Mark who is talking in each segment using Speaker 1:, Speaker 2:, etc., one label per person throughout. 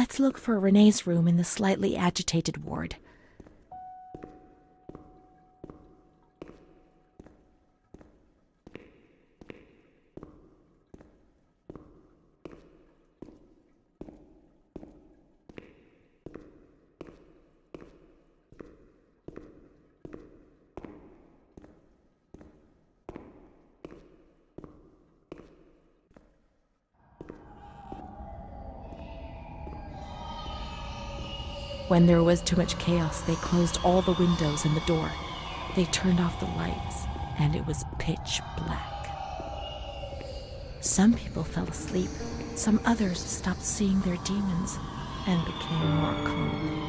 Speaker 1: Let's look for Renee's room in the slightly agitated ward. When there was too much chaos, they closed all the windows and the door. They turned off the lights, and it was pitch black. Some people fell asleep. Some others stopped seeing their demons and became more calm.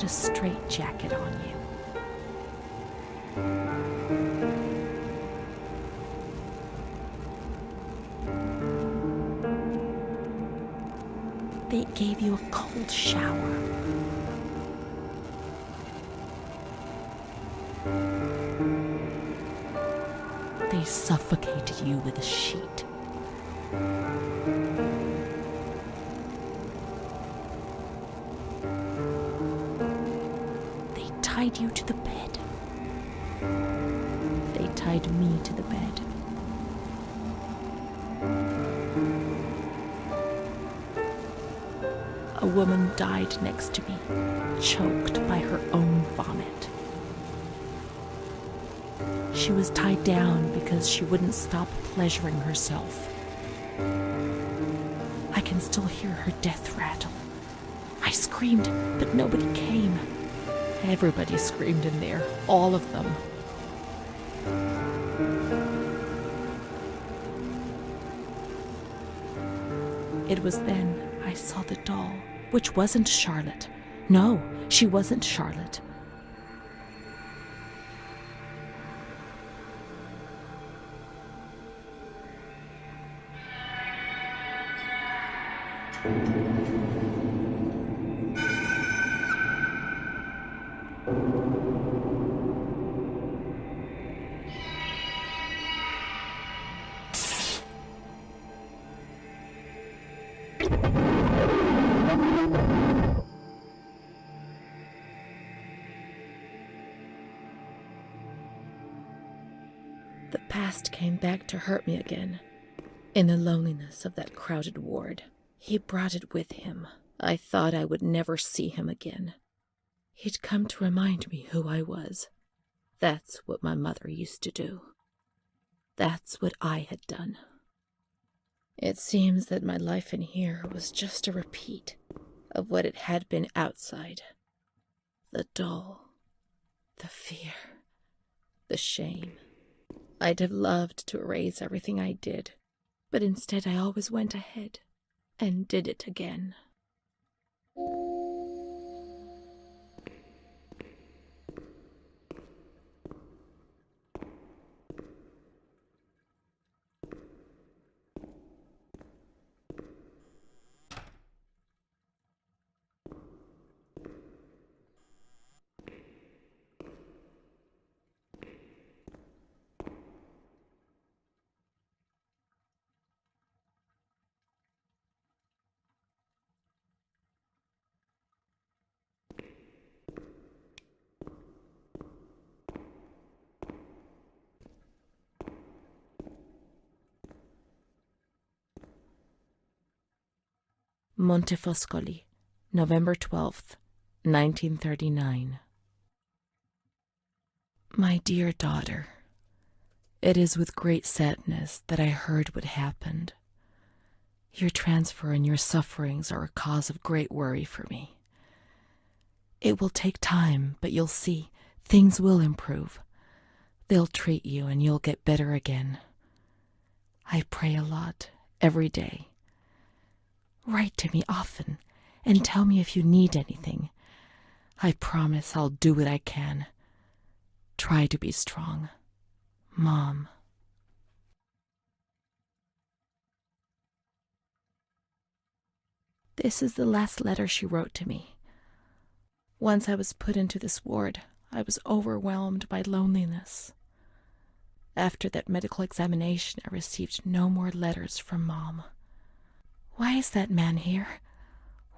Speaker 1: A straitjacket on you. They gave you a cold shower. They suffocated you with a sheet. Tied you to the bed. They tied me to the bed. A woman died next to me, choked by her own vomit. She was tied down because she wouldn't stop pleasuring herself. I can still hear her death rattle. I screamed, but nobody came. Everybody screamed in there, all of them. It was then I saw the doll, which wasn't Charlotte. No, she wasn't Charlotte. The past came back to hurt me again. In the loneliness of that crowded ward, he brought it with him. I thought I would never see him again. He'd come to remind me who I was. That's what my mother used to do. That's what I had done. It seems that my life in here was just a repeat of what it had been outside. The doll, the fear, the shame. I'd have loved to erase everything I did, but instead I always went ahead and did it again. Montefoscoli, November 12th, 1939. My dear daughter, it is with great sadness that I heard what happened. Your transfer and your sufferings are a cause of great worry for me. It will take time, but you'll see, things will improve. They'll treat you and you'll get better again. I pray a lot, every day. Write to me often and tell me if you need anything. I promise I'll do what I can. Try to be strong. Mom. This is the last letter she wrote to me. Once I was put into this ward, I was overwhelmed by loneliness. After that medical examination, I received no more letters from Mom. Why is that man here?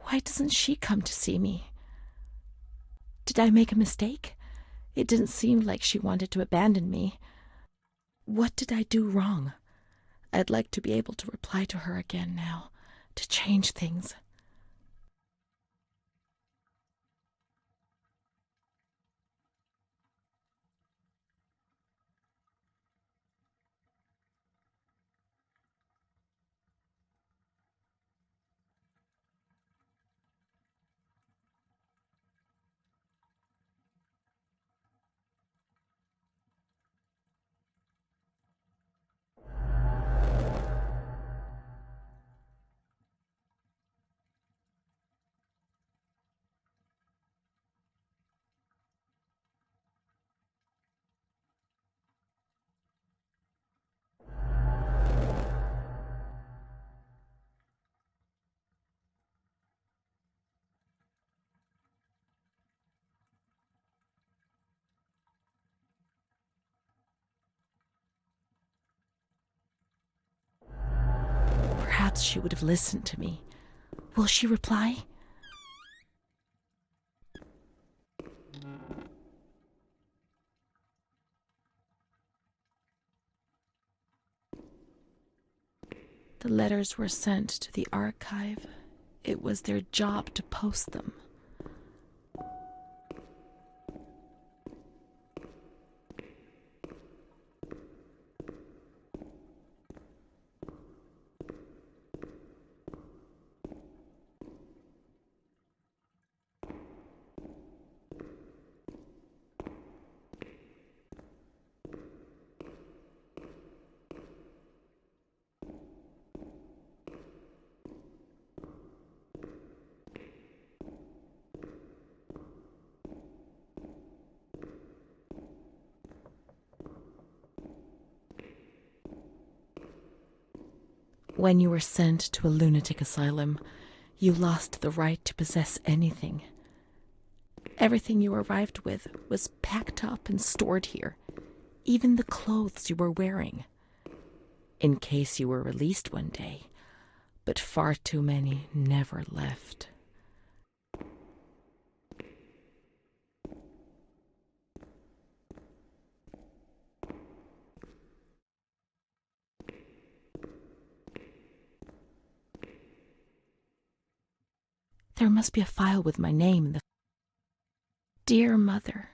Speaker 1: Why doesn't she come to see me? Did I make a mistake? It didn't seem like she wanted to abandon me. What did I do wrong? I'd like to be able to reply to her again now, to change things. Perhaps she would have listened to me. Will she reply? The letters were sent to the archive. It was their job to post them. When you were sent to a lunatic asylum, you lost the right to possess anything. Everything you arrived with was packed up and stored here, even the clothes you were wearing, in case you were released one day, but far too many never left. There must be a file with my name in the... Dear Mother,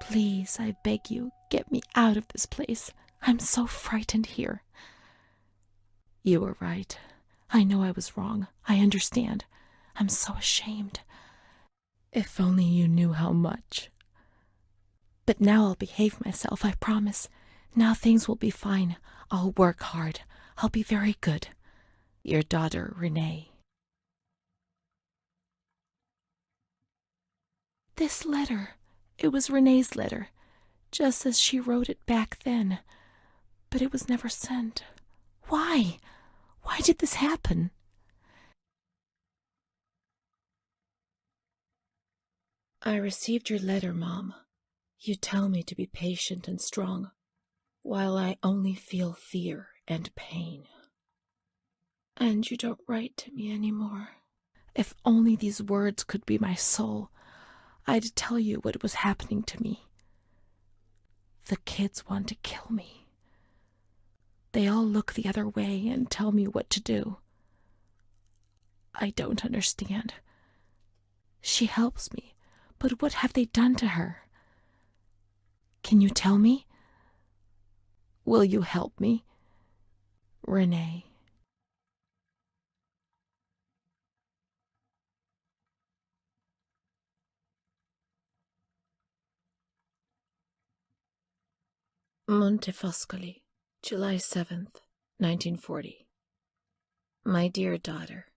Speaker 1: please, I beg you, get me out of this place. I'm so frightened here. You were right. I know I was wrong. I understand. I'm so ashamed. If only you knew how much. But now I'll behave myself, I promise. Now things will be fine. I'll work hard. I'll be very good. Your daughter, Renee. This letter. It was Renee's letter, just as she wrote it back then. But it was never sent. Why? Why did this happen? I received your letter, Mom. You tell me to be patient and strong, while I only feel fear and pain. And you don't write to me anymore. If only these words could be my soul, I'd tell you what was happening to me. The kids want to kill me. They all look the other way and tell me what to do. I don't understand. She helps me, but what have they done to her? Can you tell me? Will you help me? Renee. Montefoscoli, July 7th, 1940. My dear daughter,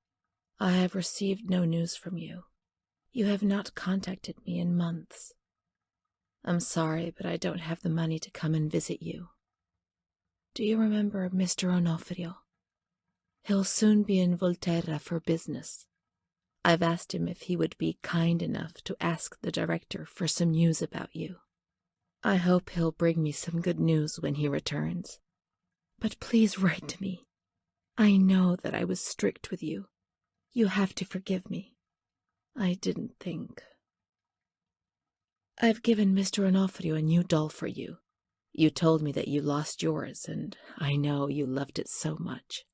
Speaker 1: I have received no news from you. You have not contacted me in months. I'm sorry, but I don't have the money to come and visit you. Do you remember Mr. Onofrio? He'll soon be in Volterra for business. I've asked him if he would be kind enough to ask the director for some news about you. I hope he'll bring me some good news when he returns. But please write to me. I know that I was strict with you. You have to forgive me. I didn't think. I've given Mr. Onofrio a new doll for you. You told me that you lost yours, and I know you loved it so much.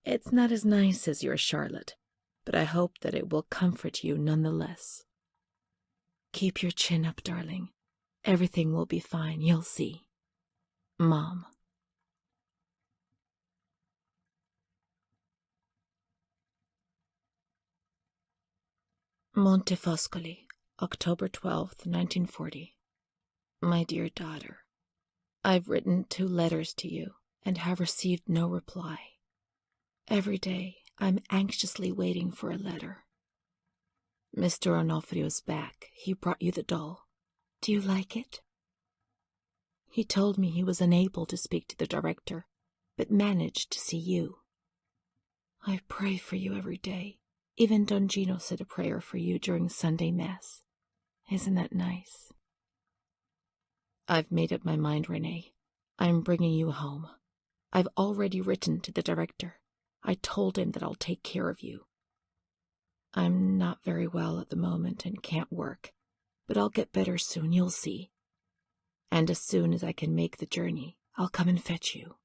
Speaker 1: It's not as nice as your Charlotte, but I hope that it will comfort you nonetheless. Keep your chin up, darling. Everything will be fine, you'll see. Mom. Montefoscoli, October 12th, 1940. My dear daughter, I've written 2 letters to you and have received no reply. Every day I'm anxiously waiting for a letter. Mr. Onofrio's back. He brought you the doll. Do you like it? He told me he was unable to speak to the director, but managed to see you. I pray for you every day. Even Don Gino said a prayer for you during Sunday Mass. Isn't that nice? I've made up my mind, Renee. I'm bringing you home. I've already written to the director. I told him that I'll take care of you. I'm not very well at the moment and can't work, but I'll get better soon, you'll see. And as soon as I can make the journey, I'll come and fetch you.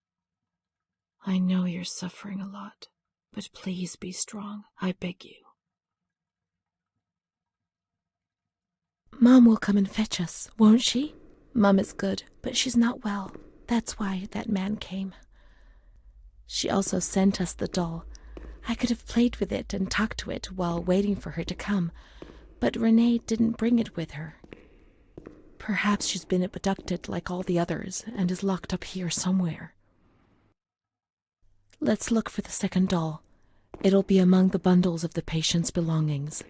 Speaker 1: I know you're suffering a lot, but please be strong, I beg you. Mom will come and fetch us, won't she? Mom is good, but she's not well. That's why that man came. She also sent us the doll. I could have played with it and talked to it while waiting for her to come, but Renee didn't bring it with her. Perhaps she's been abducted like all the others and is locked up here somewhere. Let's look for the second doll. It'll be among the bundles of the patient's belongings.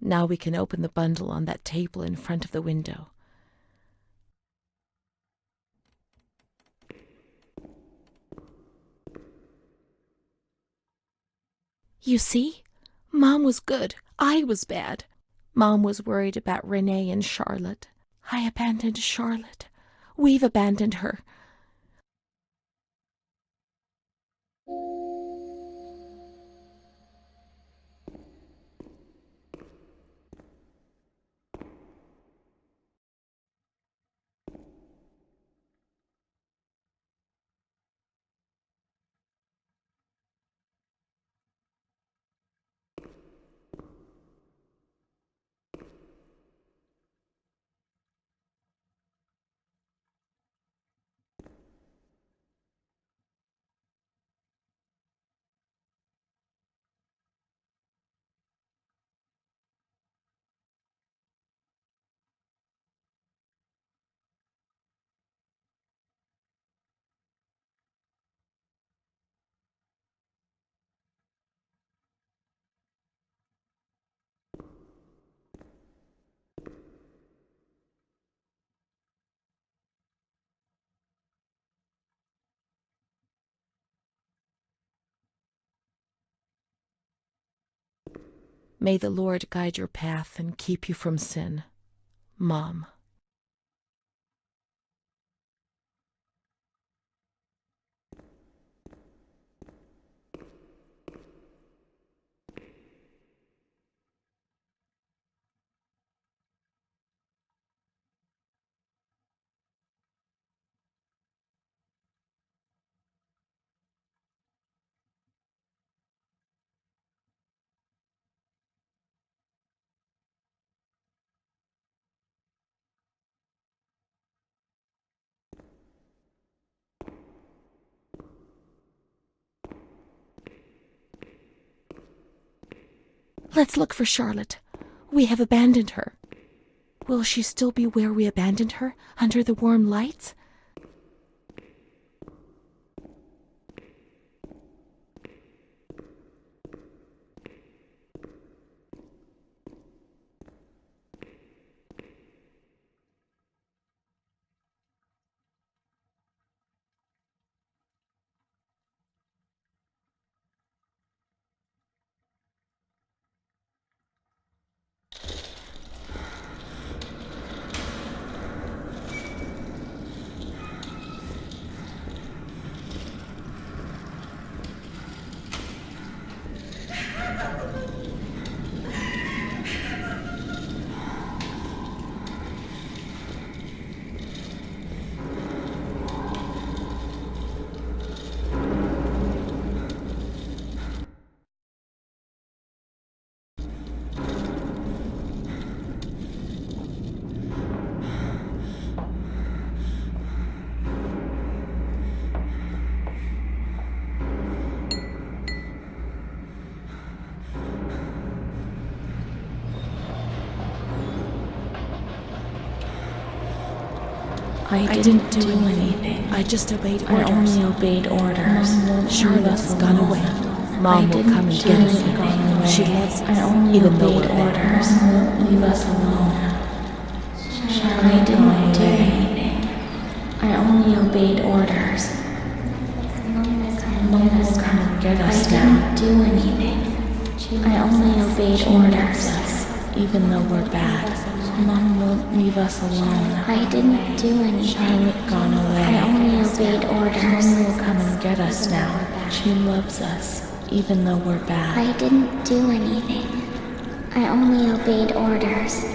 Speaker 1: Now we can open the bundle on that table in front of the window. You see? Mom was good. I was bad. Mom was worried about Renee and Charlotte. I abandoned Charlotte. We've abandoned her. May the Lord guide your path and keep you from sin. Mom. Let's look for Charlotte. We have abandoned her. Will she still be where we abandoned her, under the warm lights? I didn't do anything. I just obeyed orders.
Speaker 2: I only obeyed orders.
Speaker 1: Charlotte's gone away. Mom will come and get us. She loves us, even though we're
Speaker 2: orders. Leave us alone. I didn't do anything. I only obeyed orders. Mom will come and get us now. I didn't do anything. I only obeyed orders.
Speaker 1: Even though we're bad.
Speaker 2: Mom won't leave us alone. I didn't do anything.
Speaker 1: Charlotte gone away.
Speaker 2: I only obeyed orders.
Speaker 1: Mom will come and get us now. She loves us, even though we're bad.
Speaker 2: I didn't do anything. I only obeyed orders.